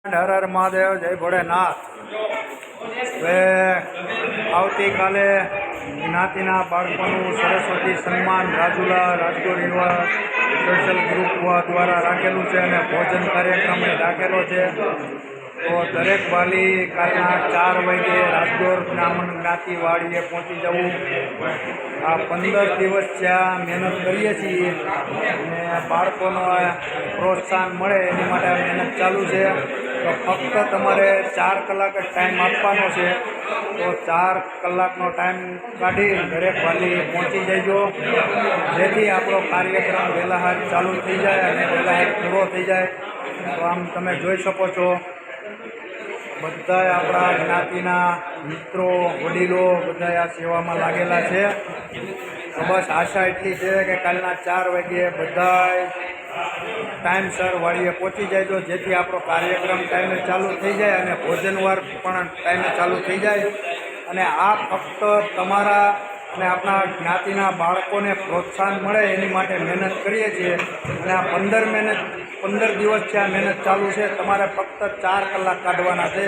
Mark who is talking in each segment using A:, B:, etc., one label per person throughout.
A: હર હર મહાદેવ, જય ભોળેનાથ। હવે આવતીકાલે જ્ઞાતિના બાળકોનું સરસ્વતી સન્માન રાજુલા રાજકોટ યુવા સોશિયલ ગ્રુપ દ્વારા રાખેલું છે અને ભોજન કાર્યક્રમ રાખેલો છે। તો દરેક વાલી કાલના 4 વાગે રાજકોટ બ્રાહ્મણ જ્ઞાતિ વાડીએ પહોંચી જવું। આ 15 દિવસ જ્યાં મહેનત કરીએ છીએ અને બાળકોનો પ્રોત્સાહન મળે એની માટે મહેનત ચાલુ છે। તો ફક્ત તમારે 4 કલાક જ ટાઈમ આપવાનો છે। તો 4 કલાકનો ટાઈમ કાઢી દરેક વાલી પહોંચી જજો, જેથી આપણો કાર્યક્રમ વહેલાહાર ચાલુ થઈ જાય અને વહેલાહાર પૂરો થઈ જાય। તો આમ તમે જોઈ શકો છો બધાય આપણા જ્ઞાતિના મિત્રો વડીલો બધાય આ સેવામાં લાગેલા છે। તો બસ આશા એટલી છે કે કાલના 4 વાગ્યે બધાય ટાઈમસર વાડીએ પહોંચી જાય, જેથી આપણો કાર્યક્રમ ટાઈમે ચાલુ થઈ જાય અને ભોજનવાર પણ ટાઈમે ચાલુ થઈ જાય। અને આ ફક્ત તમારા અને આપણા જ્ઞાતિના બાળકોને પ્રોત્સાહન મળે એની માટે મહેનત કરીએ છીએ। અને આ 15 દિવસથી આ મહેનત ચાલુ છે। તમારે ફક્ત 4 કલાક કાઢવાના છે।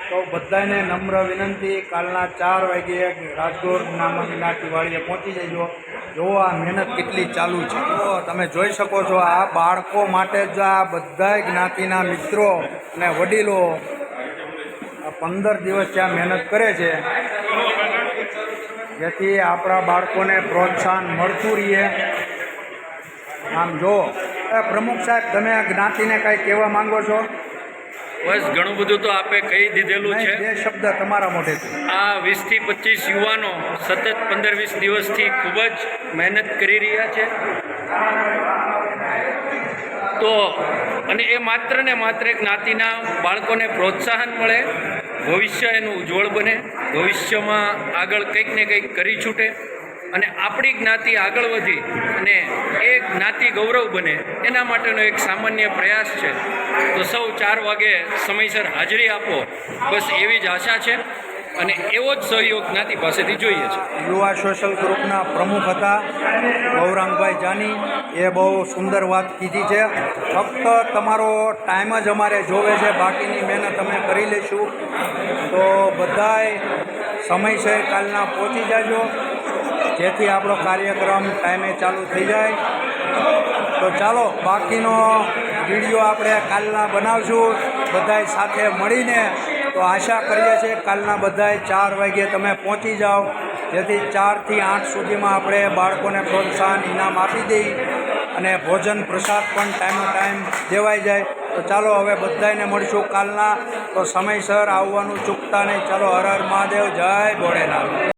A: તો બધાને નમ્ર વિનંતી, કાલના 4 વાગ્યે રાજકોટ બ્રાહ્મણ જ્ઞાતિ વાડીએ પહોંચી જજો। જો આ મહેનત કેટલી ચાલુ છે, તો તમે જોઈ શકો છો આ બાળકો માટે જ આ બધા જ્ઞાતિના મિત્રો અને વડીલો આ 15 દિવસ ત્યાં મહેનત કરે છે, જેથી આપણા બાળકોને પ્રોત્સાહન મળતું રહીએ। આમ જો પ્રમુખ સાહેબ, તમે આ જ્ઞાતિને કાંઈ કહેવા માંગો છો?
B: બસ ઘણું બધું તો આપે કહી દીધેલું છે।
A: 2 શબ્દ તમારા મોઢેથી।
B: આ 20 થી 25 યુવાનો સતત 15-20 દિવસથી ખૂબ જ મહેનત કરી રહ્યા છે। તો અને એ માત્ર ને માત્ર જ્ઞાતિના બાળકોને પ્રોત્સાહન મળે, ભવિષ્ય એનું ઉજ્જવળ બને, ભવિષ્યમાં આગળ કંઈક ને કંઈક કરી છૂટે અને આપણી જ્ઞાતિ આગળ વધી અને એ જ્ઞાતિ ગૌરવ બને, એના માટેનો એક સામાન્ય પ્રયાસ છે। તો સૌ 4 વાગે સમયસર હાજરી આપો, બસ એવી જ આશા છે અને એવો જ સહયોગ જ્ઞાતિ પાસેથી જોઈએ છે।
A: યુવા સોશિયલ ગ્રુપના પ્રમુખ હતા ગૌરાંગભાઈ જાની, એ બહુ સુંદર વાત કીધી છે। ફક્ત તમારો ટાઈમ જ અમારે જોવે છે, બાકીની મહેનત અમે કરી લઈશું। તો બધાય સમયસર કાલના પહોંચી જાજો, જેથી આપણો કાર્યક્રમ ટાઈમે ચાલુ થઈ જાય। તો ચાલો બાકીનો વિડીયો આપણે કાલના બનાવશું બધાય સાથે મળીને। તો આશા કરીએ છીએ કાલના બધાય 4 વાગ્યે તમે પહોંચી જાઓ, જેથી 4 થી 8 સુધીમાં આપણે બાળકોને પ્રોત્સાહન ઇનામ આપી દઈએ અને ભોજન પ્રસાદ પણ ટાઈમ દેવાઈ જાય। તો ચાલો હવે બધાને મળીશું કાલના। તો સમયસર આવવાનું ચૂકતા નહીં। ચાલો, હર હર મહાદેવ, જય ભોળેનાથ।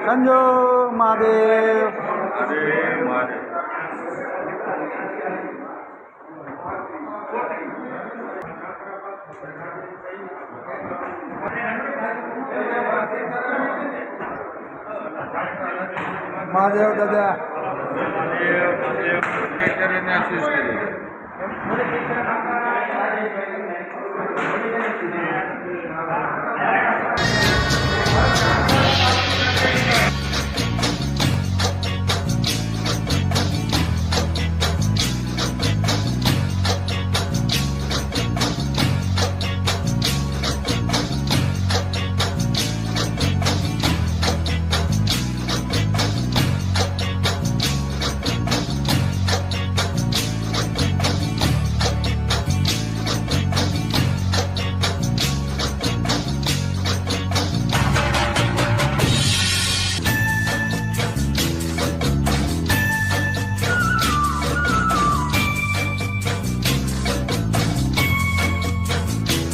A: સંજો મહાદેવ, મહાદેવ દાદા